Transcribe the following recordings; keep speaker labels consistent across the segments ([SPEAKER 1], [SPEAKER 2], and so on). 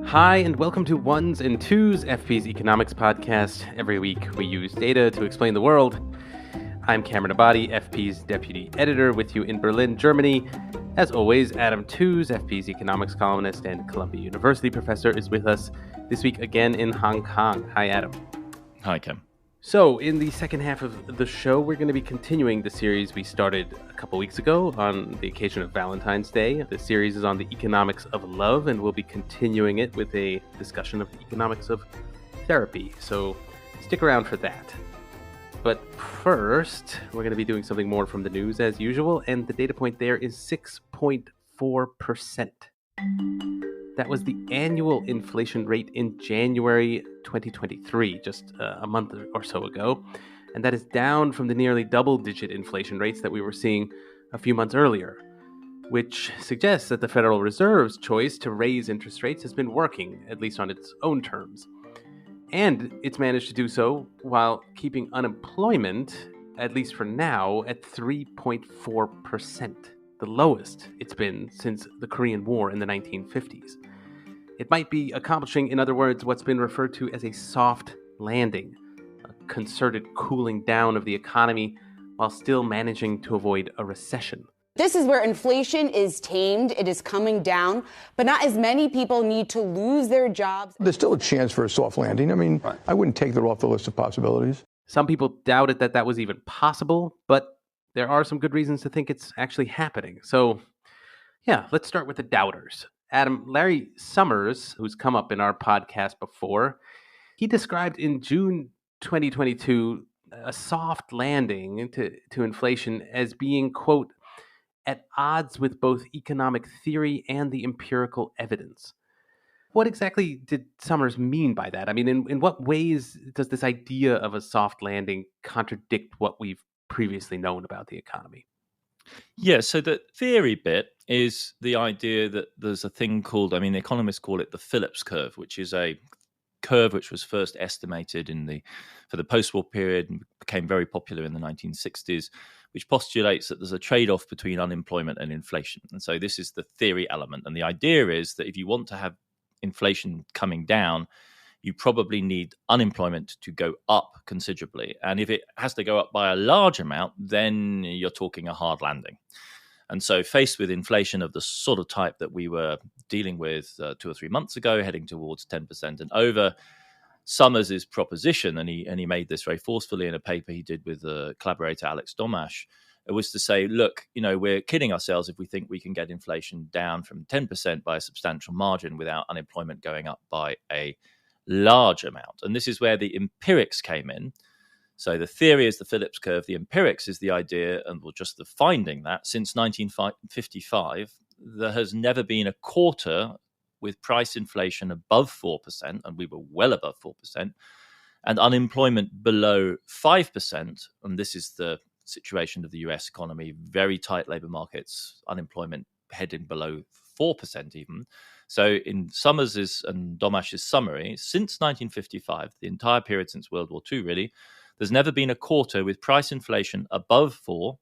[SPEAKER 1] Hi, and welcome to Ones and Tooze, FP's economics podcast. Every week we use data to explain the world. I'm Cameron Abadi, FP's deputy editor, with you in Berlin, Germany. As always, Adam Tooze, FP's economics columnist and Columbia University professor, is with us this week again in Hong Kong. Hi, Adam.
[SPEAKER 2] Hi, Cam.
[SPEAKER 1] So, in the second half of the show, we're going to be continuing the series we started a couple weeks ago on the occasion of Valentine's Day. The series is on the economics of love, and we'll be continuing it with a discussion of the economics of therapy. So, stick around for that. But first, we're going to be doing something more from the news as usual, and the data point there is 6.4%. That was the annual inflation rate in January 2023, just a month or so ago. And that is down from the nearly double-digit inflation rates that we were seeing a few months earlier, which suggests that the Federal Reserve's choice to raise interest rates has been working, at least on its own terms. And it's managed to do so while keeping unemployment, at least for now, at 3.4%, the lowest it's been since the Korean War in the 1950s. It might be accomplishing, in other words, what's been referred to as a soft landing, a concerted cooling down of the economy while still managing to avoid a recession.
[SPEAKER 3] This is where inflation is tamed, it is coming down, but not as many people need to lose their jobs.
[SPEAKER 4] There's still a chance for a soft landing. I mean, right. I wouldn't take that off the list of possibilities.
[SPEAKER 1] Some people doubted that was even possible, but there are some good reasons to think it's actually happening. So, yeah, let's start with the doubters. Adam, Larry Summers, who's come up in our podcast before, he described in June 2022 a soft landing to inflation as being, quote, at odds with both economic theory and the empirical evidence. What exactly did Summers mean by that? I mean, in what ways does this idea of a soft landing contradict what we've previously known about the economy?
[SPEAKER 2] Yeah, so the theory bit is the idea that there's a thing called, economists call it the Phillips curve, which is a curve which was first estimated for the post-war period and became very popular in the 1960s, which postulates that there's a trade-off between unemployment and inflation. And so this is the theory element. And the idea is that if you want to have inflation coming down, you probably need unemployment to go up considerably. And if it has to go up by a large amount, then you're talking a hard landing. And so faced with inflation of the sort of type that we were dealing with 2 or 3 months ago, heading towards 10% and over, Summers' proposition, and he made this very forcefully in a paper he did with collaborator Alex Domash, was to say, look, we're kidding ourselves if we think we can get inflation down from 10% by a substantial margin without unemployment going up by a large amount. And this is where the empirics came in. So the theory is the Phillips curve. The empirics is the idea, and just the finding that since 1955, there has never been a quarter with price inflation above 4%, and we were well above 4%, and unemployment below 5%. And this is the situation of the US economy, very tight labor markets, unemployment heading below 4% even. So in Summers' and Domash's summary, since 1955, the entire period since World War II really, there's never been a quarter with price inflation above 4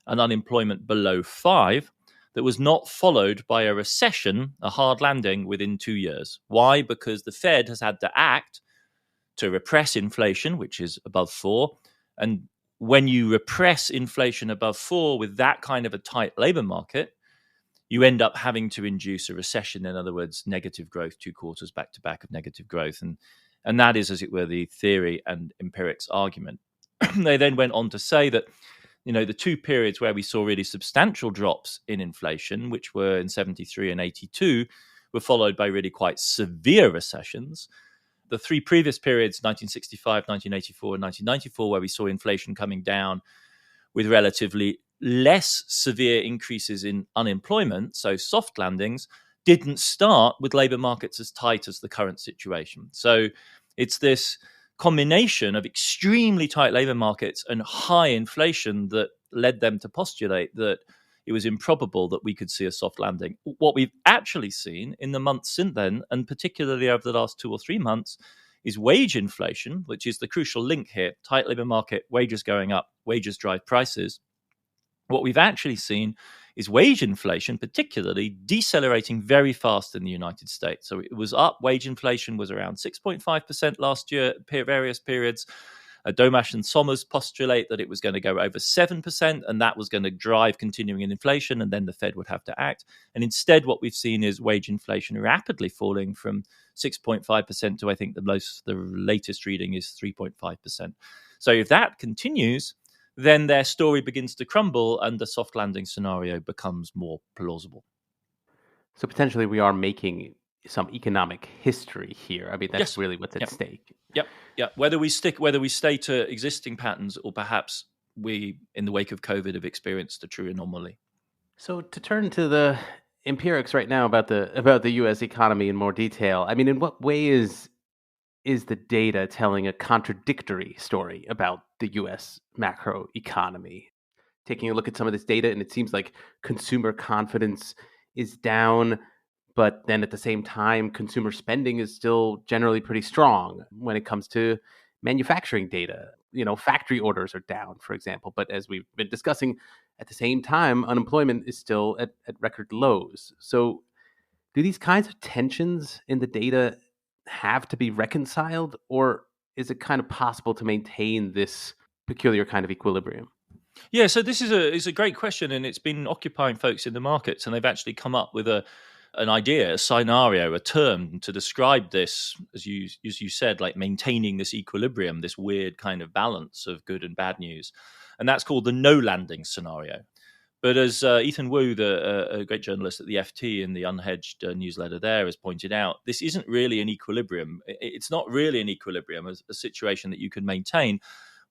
[SPEAKER 2] and unemployment below 5 that was not followed by a recession, a hard landing, within 2 years. Why? Because the Fed has had to act to repress inflation, which is above 4. And when you repress inflation above 4 with that kind of a tight labor market, you end up having to induce a recession. In other words, negative growth, 2 quarters back to back of negative growth. And that is, as it were, the theory and empirics argument. They then went on to say that, the 2 periods where we saw really substantial drops in inflation, which were in 73 and 82, were followed by really quite severe recessions. The 3 previous periods, 1965, 1984, and 1994, where we saw inflation coming down with relatively less severe increases in unemployment, so soft landings, didn't start with labor markets as tight as the current situation. So it's this combination of extremely tight labor markets and high inflation that led them to postulate that it was improbable that we could see a soft landing. What we've actually seen in the months since then, and particularly over the last 2 or 3 months, is wage inflation, which is the crucial link here. Tight labor market, wages going up, wages drive prices. What we've actually seen is wage inflation, particularly decelerating very fast in the United States. So it was up. Wage inflation was around 6.5% last year at various periods. Domash and Somers postulate that it was going to go over 7%, and that was going to drive continuing inflation, and then the Fed would have to act. And instead, what we've seen is wage inflation rapidly falling from 6.5% to, I think, the latest reading is 3.5%. So if that continues, then their story begins to crumble and the soft landing scenario becomes more plausible.
[SPEAKER 1] So potentially we are making some economic history here. I mean, that's really what's at stake.
[SPEAKER 2] Yep. Whether we stay to existing patterns or perhaps we, in the wake of COVID, have experienced a true anomaly.
[SPEAKER 1] So to turn to the empirics right now about the U.S. economy in more detail, I mean, in what way is the data telling a contradictory story about the U.S. macro economy? Taking a look at some of this data, and it seems like consumer confidence is down, but then at the same time, consumer spending is still generally pretty strong when it comes to manufacturing data. You know, factory orders are down, for example. But as we've been discussing, at the same time, unemployment is still at record lows. So do these kinds of tensions in the data have to be reconciled, or is it kind of possible to maintain this peculiar kind of equilibrium?
[SPEAKER 2] Yeah, so this is a great question, and it's been occupying folks in the markets, and they've actually come up with an idea, a scenario, a term to describe this, as you said, like maintaining this equilibrium, this weird kind of balance of good and bad news, and that's called the no landing scenario. But as Ethan Wu, a great journalist at the FT in the Unhedged newsletter there, has pointed out, this isn't really an equilibrium. It's not really an equilibrium, a situation that you can maintain.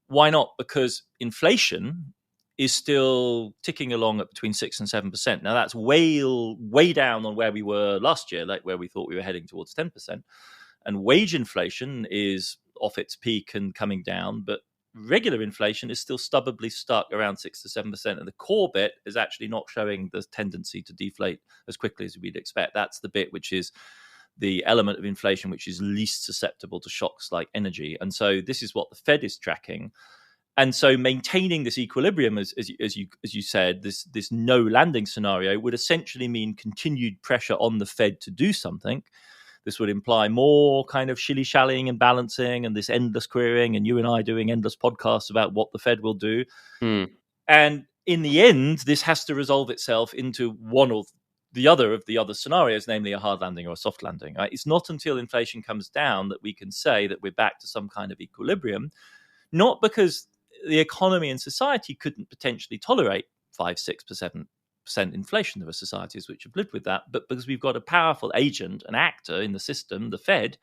[SPEAKER 2] Why not? Because inflation is still ticking along at between 6 and 7%. Now, that's way down on where we were last year, like where we thought we were heading towards 10%. And wage inflation is off its peak and coming down, but regular inflation is still stubbornly stuck around 6 to 7%. And the core bit is actually not showing the tendency to deflate as quickly as we'd expect. That's the bit which is the element of inflation which is least susceptible to shocks like energy. And so this is what the Fed is tracking. And so maintaining this equilibrium, as you said, this no landing scenario would essentially mean continued pressure on the Fed to do something. This would imply more kind of shilly-shallying and balancing and this endless querying, and you and I doing endless podcasts about what the Fed will do. And in the end, this has to resolve itself into one or the other of the other scenarios, namely a hard landing or a soft landing. Right? It's not until inflation comes down that we can say that we're back to some kind of equilibrium, not because the economy and society couldn't potentially tolerate 5, 6%, 7% inflation. There are societies which have lived with that, but because we've got a powerful agent, an actor in the system, the Fed,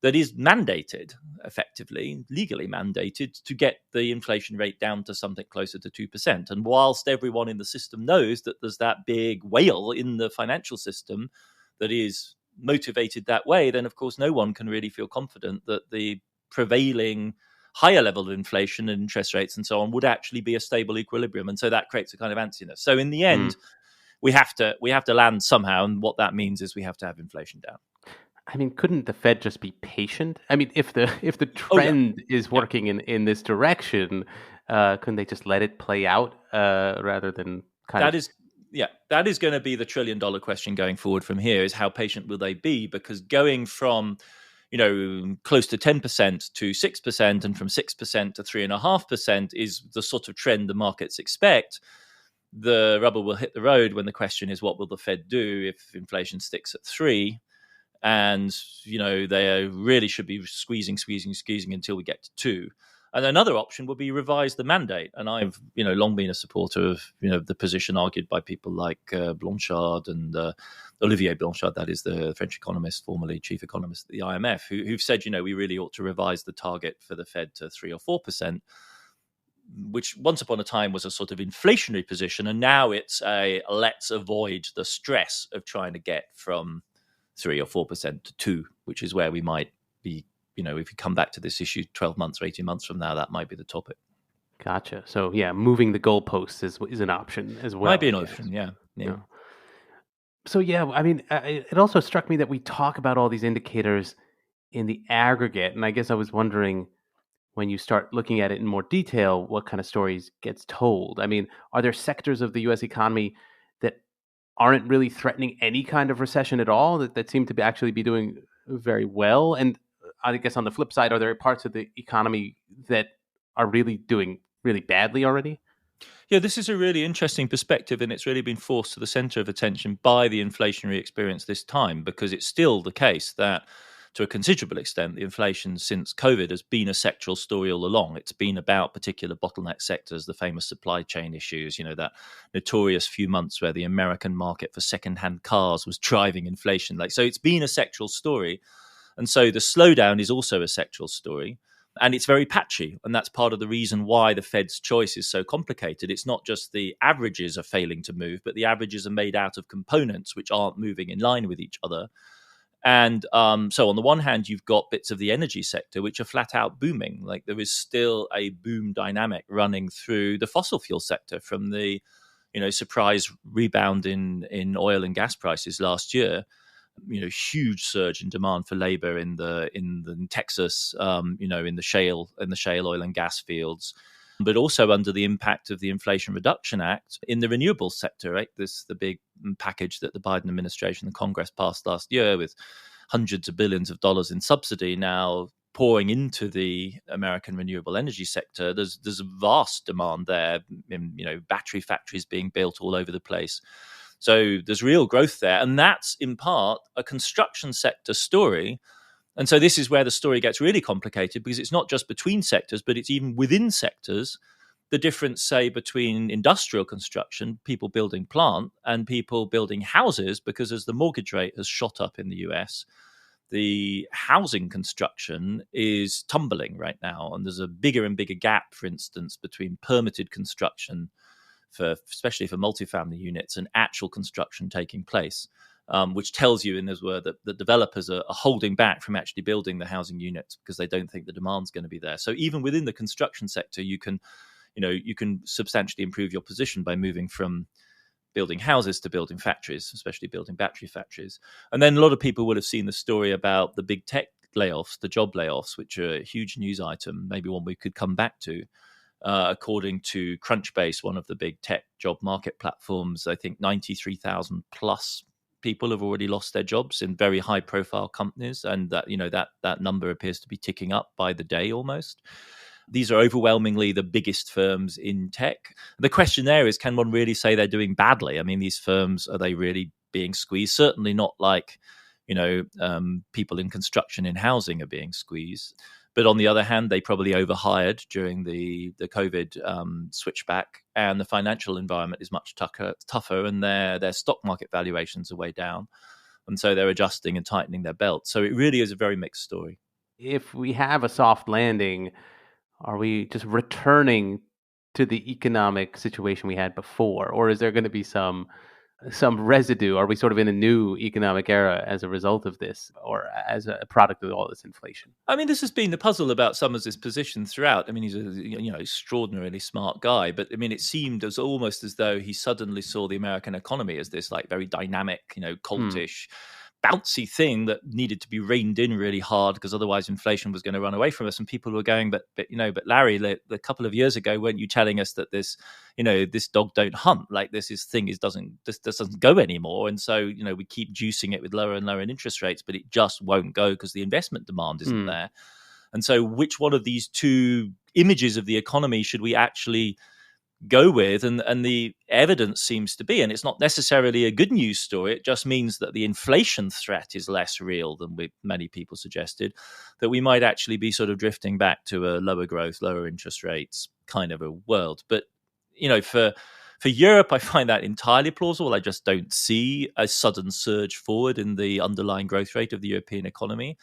[SPEAKER 2] that is mandated, effectively, legally mandated, to get the inflation rate down to something closer to 2%. And whilst everyone in the system knows that there's that big whale in the financial system that is motivated that way, then of course no one can really feel confident that the prevailing higher level of inflation and interest rates and so on would actually be a stable equilibrium. And so that creates a kind of antsiness. So in the end, we have to land somehow. And what that means is we have to have inflation down.
[SPEAKER 1] I mean, couldn't the Fed just be patient? I mean, if the trend is working in this direction, couldn't they just let it play out rather than
[SPEAKER 2] that is going to be the $1 trillion question going forward from here, is how patient will they be? Because going from close to 10% to 6% and from 6% to 3.5% is the sort of trend the markets expect. The rubber will hit the road when the question is, what will the Fed do if inflation sticks at 3%? And, they really should be squeezing until we get to 2%. And another option would be revise the mandate. And I've, long been a supporter of, the position argued by people like Blanchard and Olivier Blanchard, that is the French economist, formerly chief economist at the IMF, who've said, we really ought to revise the target for the Fed to 3 or 4%, which once upon a time was a sort of inflationary position. And now it's a let's avoid the stress of trying to get from 3 or 4% to 2%, which is where we might be. If you come back to this issue 12 months or 18 months from now, that might be the topic.
[SPEAKER 1] Gotcha. So, moving the goalposts is an option as well.
[SPEAKER 2] Might be an option, yeah.
[SPEAKER 1] So, I mean, it also struck me that we talk about all these indicators in the aggregate. And I guess I was wondering, when you start looking at it in more detail, what kind of stories gets told? I mean, are there sectors of the U.S. economy aren't really threatening any kind of recession at all, that seem to actually be doing very well. And I guess on the flip side, are there parts of the economy that are really doing really badly already?
[SPEAKER 2] Yeah, this is a really interesting perspective, and it's really been forced to the center of attention by the inflationary experience this time, because it's still the case that, to a considerable extent, the inflation since COVID has been a sectoral story all along. It's been about particular bottleneck sectors, the famous supply chain issues, that notorious few months where the American market for secondhand cars was driving inflation. So it's been a sectoral story. And so the slowdown is also a sectoral story. And it's very patchy. And that's part of the reason why the Fed's choice is so complicated. It's not just the averages are failing to move, but the averages are made out of components which aren't moving in line with each other. And so on the one hand, you've got bits of the energy sector which are flat out booming. Like there is still a boom dynamic running through the fossil fuel sector from the surprise rebound in oil and gas prices last year. Huge surge in demand for labor in Texas, in the shale oil and gas fields, but also under the impact of the Inflation Reduction Act in the renewables sector, right? The big package that the Biden administration and Congress passed last year with hundreds of billions of dollars in subsidy now pouring into the American renewable energy sector. There's a vast demand there, battery factories being built all over the place. So there's real growth there. And that's in part a construction sector story. And so this is where the story gets really complicated, because it's not just between sectors, but it's even within sectors. The difference, say, between industrial construction, people building plant, and people building houses, because as the mortgage rate has shot up in the US, the housing construction is tumbling right now. And there's a bigger and bigger gap, for instance, between permitted construction, especially for multifamily units, and actual construction taking place, which tells you in this word that the developers are holding back from actually building the housing units because they don't think the demand's going to be there. So even within the construction sector, you can substantially improve your position by moving from building houses to building factories, especially building battery factories. And then a lot of people will have seen the story about the big tech layoffs, the job layoffs, which are a huge news item, maybe one we could come back to. According to Crunchbase, one of the big tech job market platforms, I think 93,000 plus people have already lost their jobs in very high profile companies. And that number appears to be ticking up by the day almost. These are overwhelmingly the biggest firms in tech. The question there is, can one really say they're doing badly? I mean, these firms, are they really being squeezed? Certainly not like, people in construction, in housing are being squeezed. But on the other hand, they probably overhired during the COVID switchback, and the financial environment is much tougher, and their stock market valuations are way down. And so they're adjusting and tightening their belt. So it really is a very mixed story.
[SPEAKER 1] If we have a soft landing, are we just returning to the economic situation we had before? Or is there going to be some residue? Are we sort of in a new economic era as a result of this, or as a product of all this inflation?
[SPEAKER 2] I mean, this has been the puzzle about Summers' position throughout. I mean, he's a extraordinarily smart guy, but I mean, it seemed almost as though he suddenly saw the American economy as this like very dynamic, cultish, bouncy thing that needed to be reined in really hard, because otherwise inflation was going to run away from us. And people were going, but Larry, a couple of years ago, weren't you telling us that this dog don't hunt? Like this doesn't go anymore. And so, we keep juicing it with lower and lower interest rates, but it just won't go because the investment demand isn't there. And so which one of these two images of the economy should we actually go with? And the evidence seems to be, and it's not necessarily a good news story, it just means that the inflation threat is less real than many people suggested, that we might actually be sort of drifting back to a lower growth, lower interest rates kind of a world. But for Europe, I find that entirely plausible. I just don't see a sudden surge forward in the underlying growth rate of the European economy,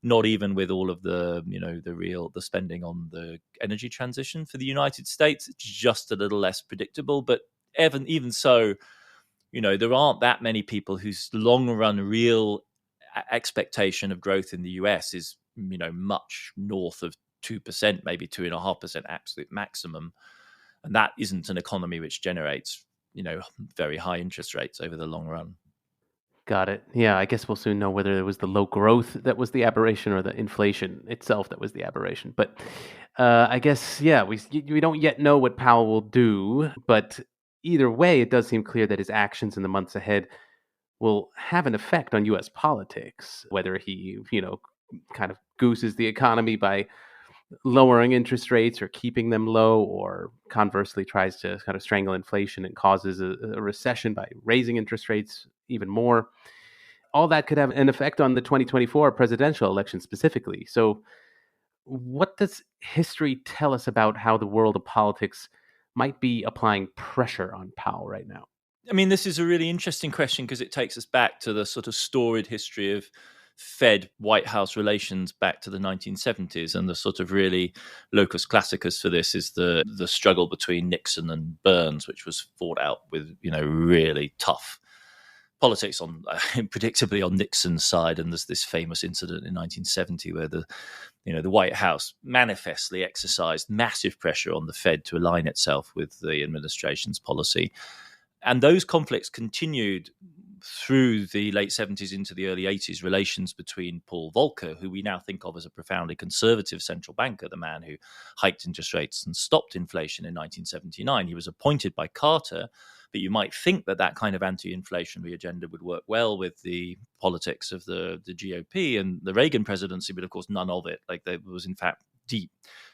[SPEAKER 2] not even with all of the, the spending on the energy transition. For the United States, it's just a little less predictable. But even so, there aren't that many people whose long run real expectation of growth in the US is, much north of 2%, maybe 2.5% absolute maximum. And that isn't an economy which generates, very high interest rates over the long run.
[SPEAKER 1] Got it. Yeah, I guess we'll soon know whether it was the low growth that was the aberration or the inflation itself that was the aberration. But I guess, yeah, we don't yet know what Powell will do. But either way, it does seem clear that his actions in the months ahead will have an effect on U.S. politics, whether he, kind of gooses the economy by lowering interest rates or keeping them low, or conversely tries to kind of strangle inflation and causes a recession by raising interest rates even more. All that could have an effect on the 2024 presidential election specifically. So, what does history tell us about how the world of politics might be applying pressure on Powell right now?
[SPEAKER 2] I mean, this is a really interesting question because it takes us back to the sort of storied history of Fed White House relations back to the 1970s, and the sort of really locus classicus for this is the struggle between Nixon and Burns, which was fought out with really tough politics on predictably on Nixon's side. And there's this famous incident in 1970 where the White House manifestly exercised massive pressure on the Fed to align itself with the administration's policy. And those conflicts continued through the late 70s into the early 80s. Relations between Paul Volcker, who we now think of as a profoundly conservative central banker, the man who hiked interest rates and stopped inflation in 1979. He was appointed by Carter, but you might think that kind of anti-inflationary agenda would work well with the politics of the GOP and the Reagan presidency, but of course none of it. Like, there was in fact deep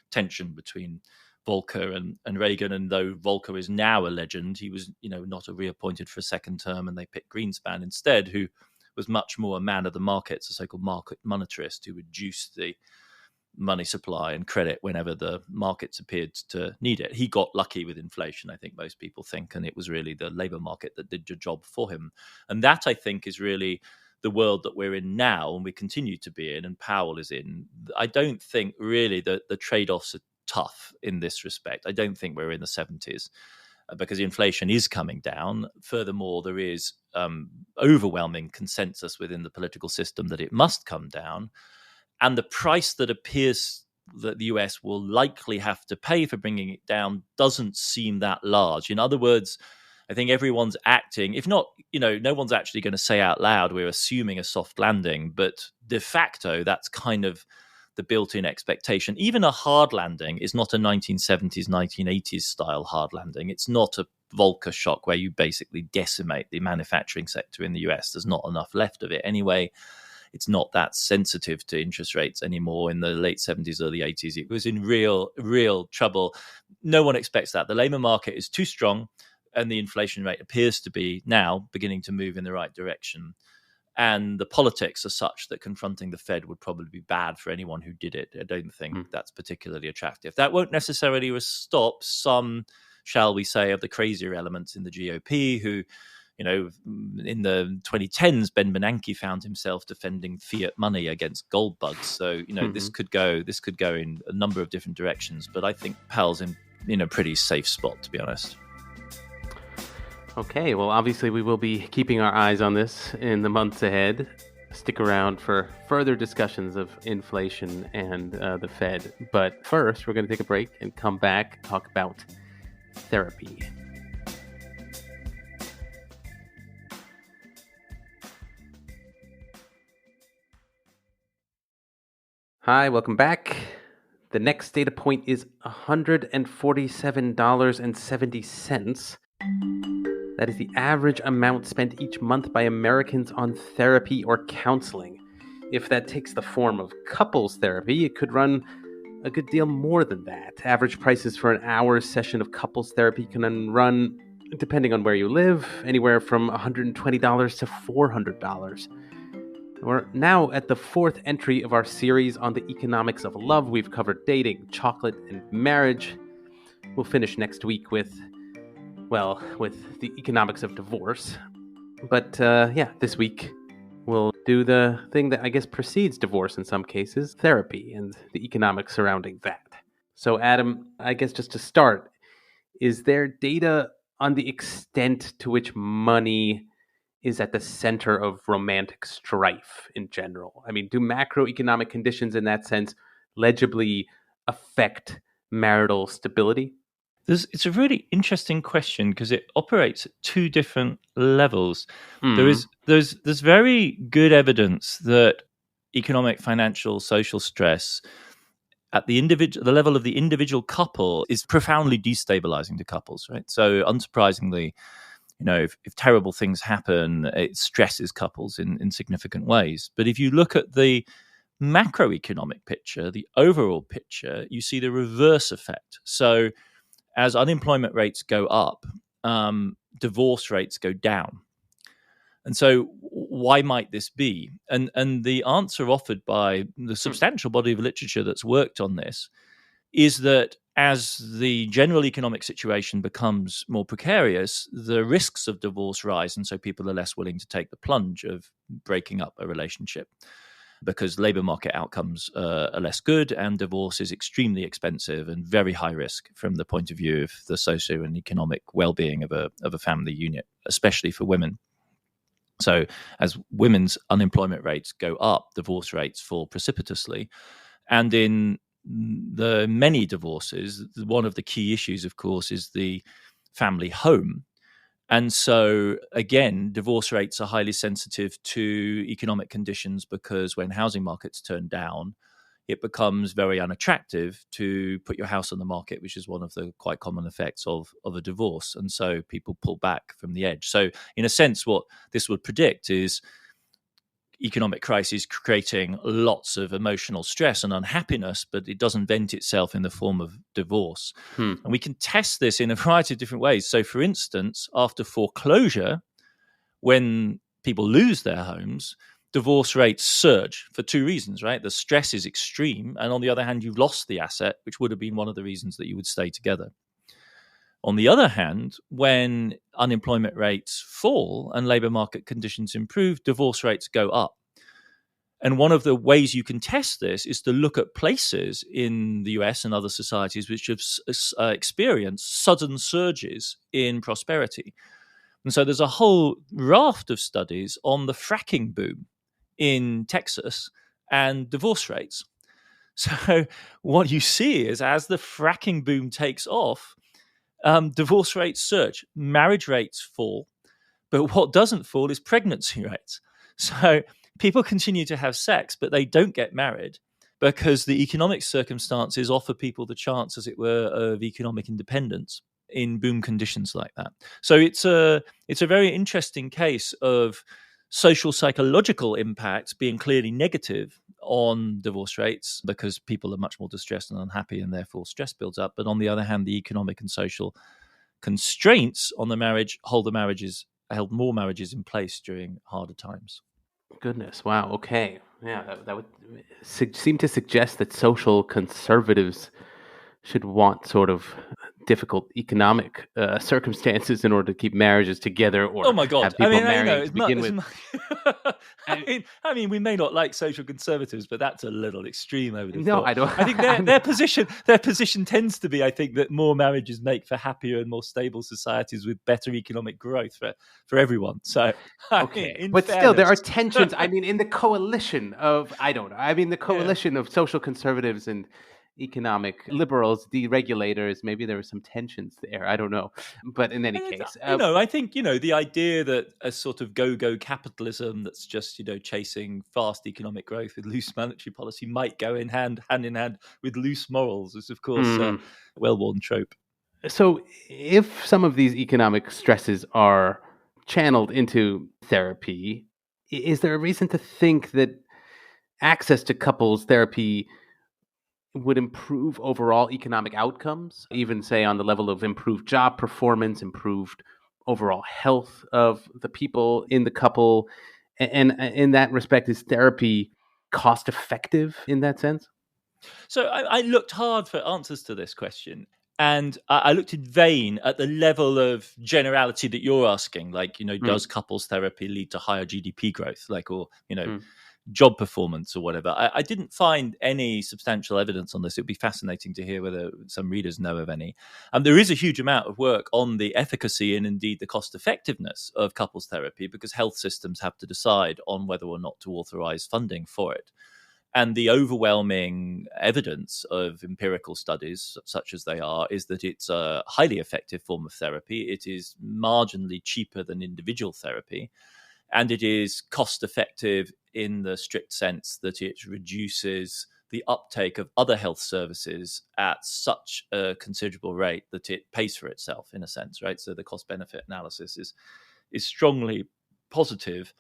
[SPEAKER 2] tension between Volcker and Reagan, and though Volcker is now a legend, he was, not reappointed for a second term, and they picked Greenspan instead, who was much more a man of the markets, a so-called market monetarist who reduced the money supply and credit whenever the markets appeared to need it. He got lucky with inflation, I think most people think, and it was really the labor market that did the job for him. And that, I think, is really the world that we're in now, and we continue to be in, and Powell is in. I don't think really that the trade-offs are tough in this respect. I don't think we're in the 70s because inflation is coming down. Furthermore, there is overwhelming consensus within the political system that it must come down. And the price that appears that the US will likely have to pay for bringing it down doesn't seem that large. In other words, I think everyone's acting, if not, no one's actually going to say out loud, we're assuming a soft landing, but de facto, that's kind of the built-in expectation. Even a hard landing is not a 1970s, 1980s style hard landing. It's not a Volcker shock where you basically decimate the manufacturing sector in the US. There's not enough left of it anyway. It's not that sensitive to interest rates anymore. In the late 70s, early 80s, it was in real trouble. No one expects that. The labor market is too strong, and the inflation rate appears to be now beginning to move in the right direction. And the politics are such that confronting the Fed would probably be bad for anyone who did it. I don't think that's particularly attractive. That won't necessarily stop some, shall we say, of the crazier elements in the GOP who, in the 2010s, Ben Bernanke found himself defending fiat money against gold bugs. So, this could go in a number of different directions. But I think Powell's in a pretty safe spot, to be honest.
[SPEAKER 1] Okay, well, obviously we will be keeping our eyes on this in the months ahead. Stick around for further discussions of inflation and the Fed. But first, we're going to take a break and come back and talk about therapy. Hi, welcome back. The next data point is $147.70. That is the average amount spent each month by Americans on therapy or counseling. If that takes the form of couples therapy, it could run a good deal more than that. Average prices for an hour session of couples therapy can run, depending on where you live, anywhere from $120 to $400. We're now at the fourth entry of our series on the economics of love. We've covered dating, chocolate, and marriage. We'll finish next week with the economics of divorce. But this week we'll do the thing that I guess precedes divorce in some cases, therapy and the economics surrounding that. So Adam, I guess just to start, is there data on the extent to which money is at the center of romantic strife in general? I mean, do macroeconomic conditions in that sense legibly affect marital stability?
[SPEAKER 2] It's a really interesting question because it operates at two different levels. There's very good evidence that economic, financial, social stress at the level of the individual couple is profoundly destabilizing to couples, right? So unsurprisingly, if terrible things happen, it stresses couples in significant ways. But if you look at the macroeconomic picture, the overall picture, you see the reverse effect. So as unemployment rates go up, divorce rates go down. And so why might this be? And the answer offered by the substantial body of literature that's worked on this is that as the general economic situation becomes more precarious, the risks of divorce rise. And so people are less willing to take the plunge of breaking up a relationship because labor market outcomes are less good, and divorce is extremely expensive and very high risk from the point of view of the socio and economic well-being of a family unit, especially for women. So as women's unemployment rates go up, divorce rates fall precipitously. And in the many divorces, one of the key issues, of course, is the family home. And so, again, divorce rates are highly sensitive to economic conditions because when housing markets turn down, it becomes very unattractive to put your house on the market, which is one of the quite common effects of a divorce. And so people pull back from the edge. So in a sense, what this would predict is economic crisis creating lots of emotional stress and unhappiness, but it doesn't vent itself in the form of divorce. And we can test this in a variety of different ways. So, for instance, after foreclosure, when people lose their homes, divorce rates surge for two reasons, right? The stress is extreme, and on the other hand, you've lost the asset, which would have been one of the reasons that you would stay together. On the other hand, when unemployment rates fall and labor market conditions improve, divorce rates go up. And one of the ways you can test this is to look at places in the US and other societies which have experienced sudden surges in prosperity. And so there's a whole raft of studies on the fracking boom in Texas and divorce rates. So what you see is as the fracking boom takes off, divorce rates surge, marriage rates fall, but what doesn't fall is pregnancy rates. So people continue to have sex, but they don't get married because the economic circumstances offer people the chance, as it were, of economic independence in boom conditions like that. So it's a very interesting case of social psychological impacts being clearly negative on divorce rates because people are much more distressed and unhappy and therefore stress builds up. But on the other hand, the economic and social constraints on the marriage held more marriages in place during harder times.
[SPEAKER 1] Goodness, wow, okay. Yeah, that would seem to suggest that social conservatives should want sort of difficult economic circumstances in order to keep marriages together, or
[SPEAKER 2] oh my God.
[SPEAKER 1] have people marrying to begin with.
[SPEAKER 2] I mean, we may not like social conservatives, but that's a little extreme over the
[SPEAKER 1] No,
[SPEAKER 2] thought.
[SPEAKER 1] I don't.
[SPEAKER 2] I think their position tends to be, I think, that more marriages make for happier and more stable societies with better economic growth for everyone. So,
[SPEAKER 1] okay, but still, there are tensions. I mean, in the coalition of, the coalition of social conservatives and economic liberals, deregulators, maybe there were some tensions there. I don't know. But in any case,
[SPEAKER 2] I think, the idea that a sort of go-go capitalism that's just, chasing fast economic growth with loose monetary policy might go hand in hand with loose morals is, of course, a well-worn trope.
[SPEAKER 1] So if some of these economic stresses are channeled into therapy, is there a reason to think that access to couples therapy would improve overall economic outcomes, even say on the level of improved job performance, improved overall health of the people in the couple? And in that respect, is therapy cost effective in that sense?
[SPEAKER 2] So I looked hard for answers to this question. And I looked in vain at the level of generality that you're asking, like, does couples therapy lead to higher GDP growth, job performance or whatever? I didn't find any substantial evidence on this. It would be fascinating to hear whether some readers know of any. There is a huge amount of work on the efficacy and indeed the cost effectiveness of couples therapy because health systems have to decide on whether or not to authorize funding for it. And the overwhelming evidence of empirical studies, such as they are, is that it's a highly effective form of therapy. It is marginally cheaper than individual therapy. And it is cost effective in the strict sense that it reduces the uptake of other health services at such a considerable rate that it pays for itself in a sense, right? So the cost benefit analysis is strongly positive.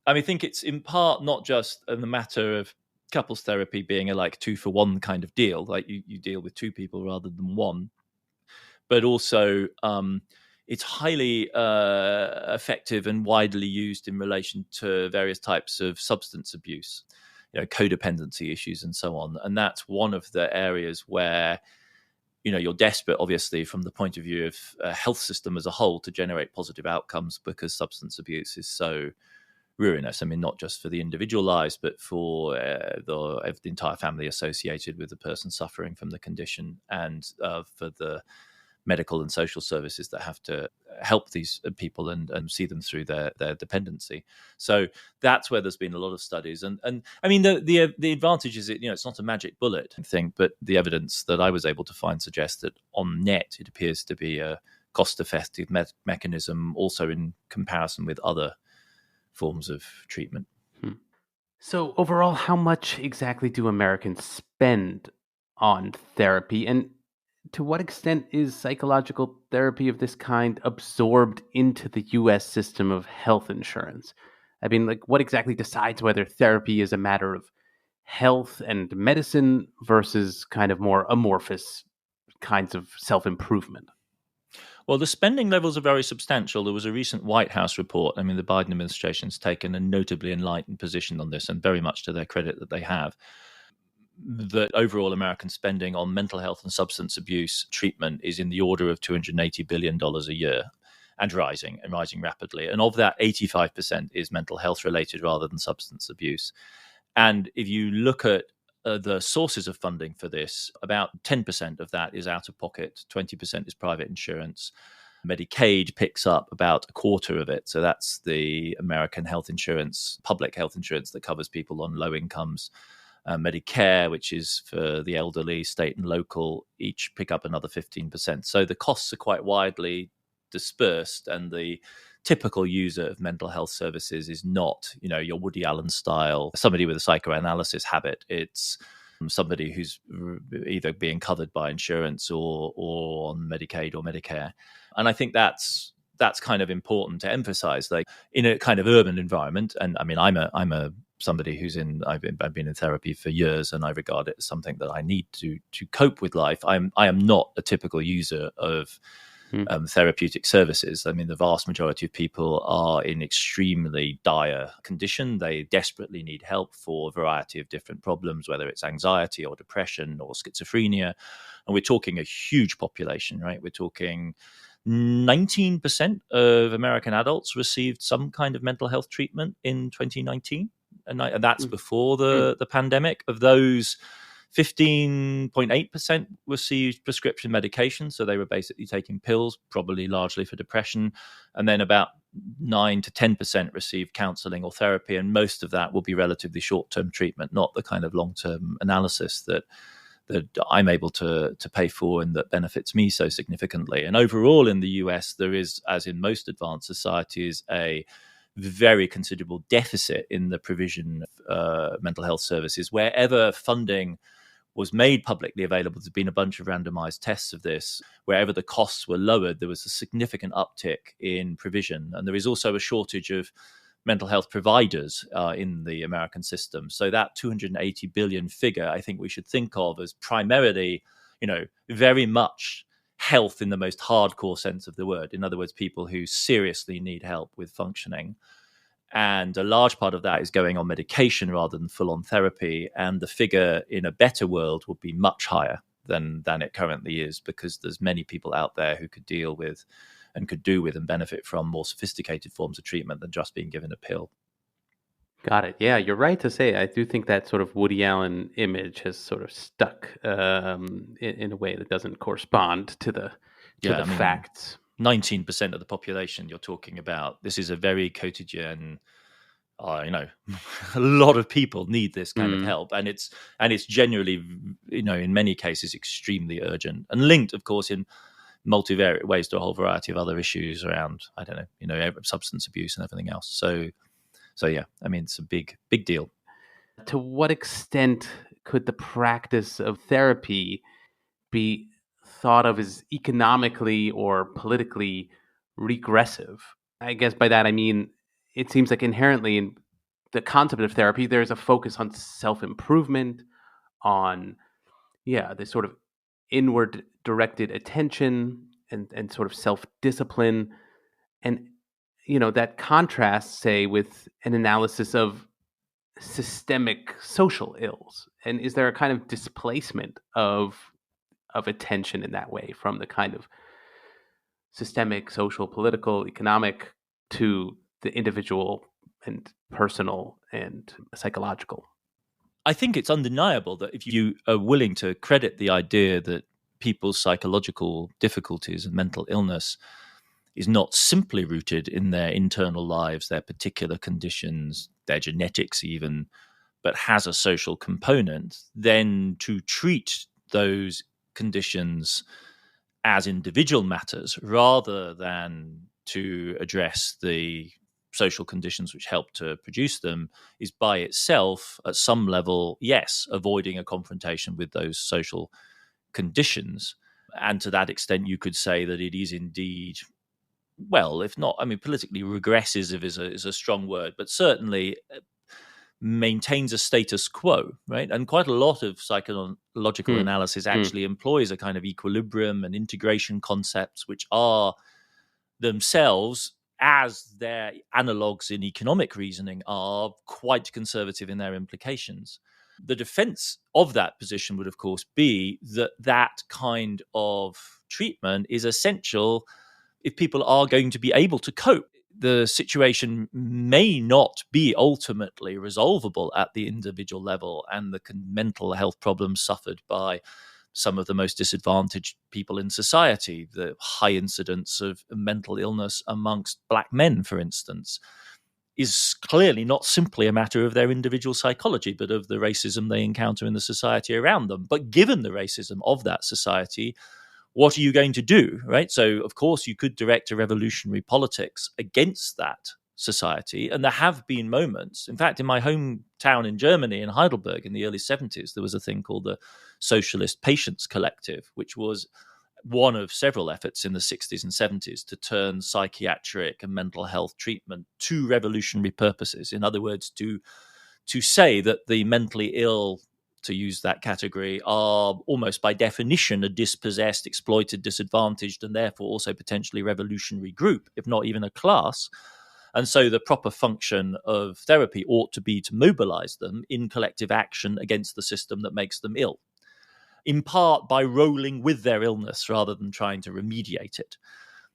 [SPEAKER 2] I think it's in part not just in the matter of couples therapy being a like 2-for-1 kind of deal, like you deal with two people rather than one, but also it's highly effective and widely used in relation to various types of substance abuse, codependency issues and so on. And that's one of the areas where, you're desperate, obviously, from the point of view of a health system as a whole to generate positive outcomes, because substance abuse is so ruinous. Not just for the individual lives, but for the entire family associated with the person suffering from the condition, and for the medical and social services that have to help these people and see them through their dependency. So that's where there's been a lot of studies. And the advantage is it's not a magic bullet thing, but the evidence that I was able to find suggests that on net, it appears to be a cost-effective mechanism also in comparison with other forms of treatment.
[SPEAKER 1] So overall, how much exactly do Americans spend on therapy? And to what extent is psychological therapy of this kind absorbed into the U.S. system of health insurance? What exactly decides whether therapy is a matter of health and medicine versus kind of more amorphous kinds of self-improvement?
[SPEAKER 2] Well, the spending levels are very substantial. There was a recent White House report. The Biden administration's taken a notably enlightened position on this, and very much to their credit that they have. That overall American spending on mental health and substance abuse treatment is in the order of $280 billion a year, and rising rapidly. And of that, 85% is mental health related rather than substance abuse. And if you look at the sources of funding for this, about 10% of that is out of pocket, 20% is private insurance. Medicaid picks up about a quarter of it. So that's the American health insurance, public health insurance that covers people on low incomes. Medicare, which is for the elderly, state and local, each pick up another 15%. So the costs are quite widely dispersed, and the typical user of mental health services is not, your Woody Allen style, somebody with a psychoanalysis habit. It's somebody who's either being covered by insurance or on Medicaid or Medicare. And I think that's kind of important to emphasize, like in a kind of urban environment. And I'm a somebody I've been in therapy for years, and I regard it as something that I need to cope with life. I am not a typical user of therapeutic services. The vast majority of people are in extremely dire condition. They desperately need help for a variety of different problems, whether it's anxiety or depression or schizophrenia. And we're talking a huge population, right? We're talking 19% of American adults received some kind of mental health treatment in 2019. And that's before the pandemic. Of those, 15.8% received prescription medication. So they were basically taking pills, probably largely for depression. And then about 9 to 10% received counseling or therapy. And most of that will be relatively short-term treatment, not the kind of long-term analysis that I'm able to pay for and that benefits me so significantly. And overall in the US, there is, as in most advanced societies, a very considerable deficit in the provision of mental health services. Wherever funding was made publicly available, there's been a bunch of randomized tests of this. Wherever the costs were lowered, there was a significant uptick in provision. And there is also a shortage of mental health providers in the American system. So that 280 billion figure, I think we should think of as primarily, very much health in the most hardcore sense of the word. In other words, people who seriously need help with functioning. And a large part of that is going on medication rather than full-on therapy. And the figure in a better world would be much higher than it currently is, because there's many people out there who could deal with and could do with and benefit from more sophisticated forms of treatment than just being given a pill.
[SPEAKER 1] Got it. Yeah, you're right to say. I do think that sort of Woody Allen image has sort of stuck in a way that doesn't correspond to the facts.
[SPEAKER 2] 19% of the population you're talking about. This is a very quotidian. A lot of people need this kind of help, and it's generally, in many cases, extremely urgent and linked, of course, in multivariate ways to a whole variety of other issues around, substance abuse and everything else. So yeah, it's a big deal.
[SPEAKER 1] To what extent could the practice of therapy be thought of as economically or politically regressive? I guess by that I mean it seems like inherently in the concept of therapy, there's a focus on self-improvement, on this sort of inward directed attention and sort of self-discipline. And that contrasts, say, with an analysis of systemic social ills. And is there a kind of displacement of attention in that way from the kind of systemic, social, political, economic to the individual and personal and psychological?
[SPEAKER 2] I think it's undeniable that if you are willing to credit the idea that people's psychological difficulties and mental illness is not simply rooted in their internal lives, their particular conditions, their genetics even, but has a social component, then to treat those conditions as individual matters rather than to address the social conditions which help to produce them is by itself, at some level, yes, avoiding a confrontation with those social conditions. And to that extent, you could say that it is indeed, well, if not, I mean, politically regressive is a strong word, but certainly maintains a status quo, right? And quite a lot of psychological analysis actually employs a kind of equilibrium and integration concepts, which are themselves, as their analogues in economic reasoning, are quite conservative in their implications. The defense of that position would, of course, be that that kind of treatment is essential if people are going to be able to cope. The situation may not be ultimately resolvable at the individual level, and the mental health problems suffered by some of the most disadvantaged people in society, the high incidence of mental illness amongst Black men, for instance, is clearly not simply a matter of their individual psychology, but of the racism they encounter in the society around them. But given the racism of that society, what are you going to do, right? So, of course, you could direct a revolutionary politics against that society. And there have been moments. In fact, in my hometown in Germany, in Heidelberg, in the early 70s, there was a thing called the Socialist Patients Collective, which was one of several efforts in the 60s and 70s to turn psychiatric and mental health treatment to revolutionary purposes. In other words, to say that the mentally ill, to use that category, are almost by definition a dispossessed, exploited, disadvantaged, and therefore also potentially revolutionary group, if not even a class. And so the proper function of therapy ought to be to mobilize them in collective action against the system that makes them ill, in part by rolling with their illness rather than trying to remediate it.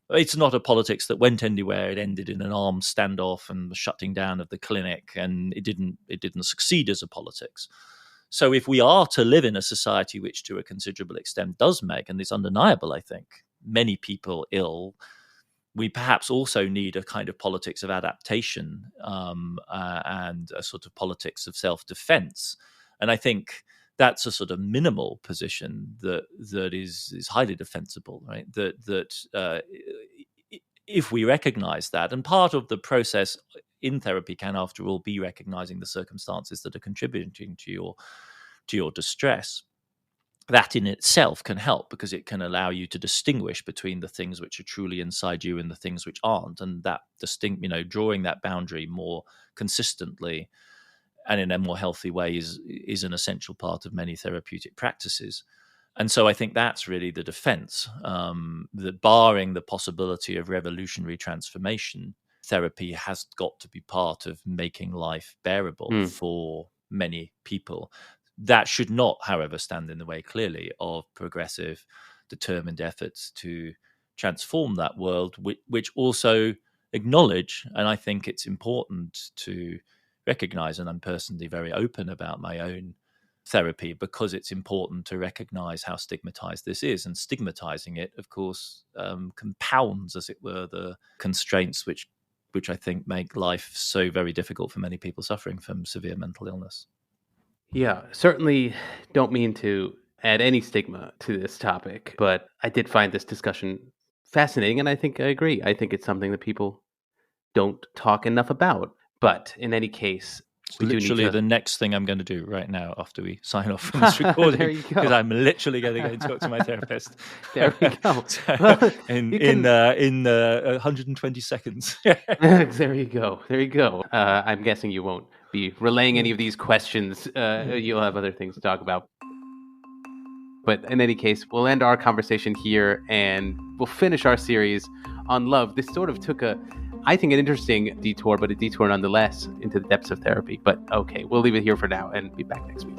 [SPEAKER 2] It's not a politics that went anywhere. It ended in an armed standoff and the shutting down of the clinic, and it didn't succeed as a politics. So if we are to live in a society which to a considerable extent does make, and it's undeniable, I think, many people ill, we perhaps also need a kind of politics of adaptation and a sort of politics of self-defense. And I think that's a sort of minimal position that is highly defensible, right? That if we recognize that, and part of the process in therapy can, after all, be recognizing the circumstances that are contributing to your distress, that in itself can help, because it can allow you to distinguish between the things which are truly inside you and the things which aren't, and that drawing that boundary more consistently and in a more healthy way is an essential part of many therapeutic practices. And so I think that's really the defense, that barring the possibility of revolutionary transformation, therapy has got to be part of making life bearable for many people. That should not, however, stand in the way clearly of progressive, determined efforts to transform that world, which also acknowledge, and I think it's important to recognize, and I'm personally very open about my own therapy, because it's important to recognize how stigmatized this is, and stigmatizing it, of course, compounds, as it were, the constraints which I think make life so very difficult for many people suffering from severe mental illness.
[SPEAKER 1] Yeah, certainly don't mean to add any stigma to this topic, but I did find this discussion fascinating, and I think I agree. I think it's something that people don't talk enough about. But in any case,
[SPEAKER 2] It's
[SPEAKER 1] We do need
[SPEAKER 2] literally
[SPEAKER 1] to-
[SPEAKER 2] the next thing I'm going to do right now after we sign off from this recording.
[SPEAKER 1] There you go.
[SPEAKER 2] Because I'm literally going to go and talk to my therapist.
[SPEAKER 1] There we go.
[SPEAKER 2] So,
[SPEAKER 1] Well,
[SPEAKER 2] in
[SPEAKER 1] you can-
[SPEAKER 2] 120 seconds.
[SPEAKER 1] There you go. There you go. I'm guessing you won't be relaying any of these questions. You'll have other things to talk about. But in any case, we'll end our conversation here and we'll finish our series on love. This sort of took I think, an interesting detour, but a detour nonetheless into the depths of therapy. But okay, we'll leave it here for now and be back next week.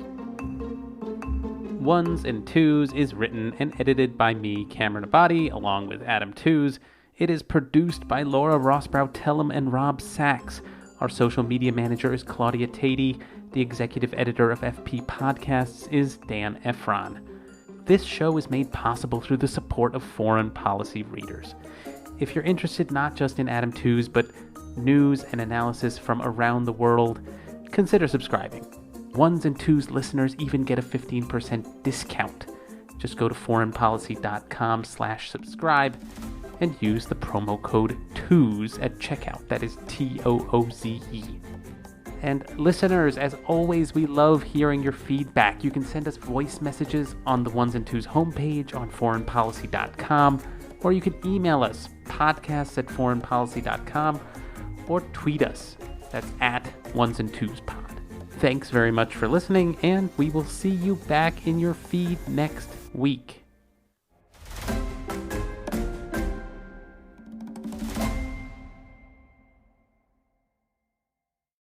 [SPEAKER 1] Ones and Tooze is written and edited by me, Cameron Abadi, along with Adam Tooze. It is produced by Laura Rossbrow-Tellem and Rob Sachs. Our social media manager is Claudia Tatey. The executive editor of FP Podcasts is Dan Efron. This show is made possible through the support of foreign policy readers. If you're interested not just in Adam Tooze, but news and analysis from around the world, consider subscribing. Ones and Tooze listeners even get a 15% discount. Just go to foreignpolicy.com/subscribe and use the promo code TOOZE at checkout. That is TOOZE. And listeners, as always, we love hearing your feedback. You can send us voice messages on the Ones and Tooze homepage on foreignpolicy.com, or you can email us, podcasts@foreignpolicy.com, or tweet us. That's @OnesandTwozePod. Thanks very much for listening, and we will see you back in your feed next week.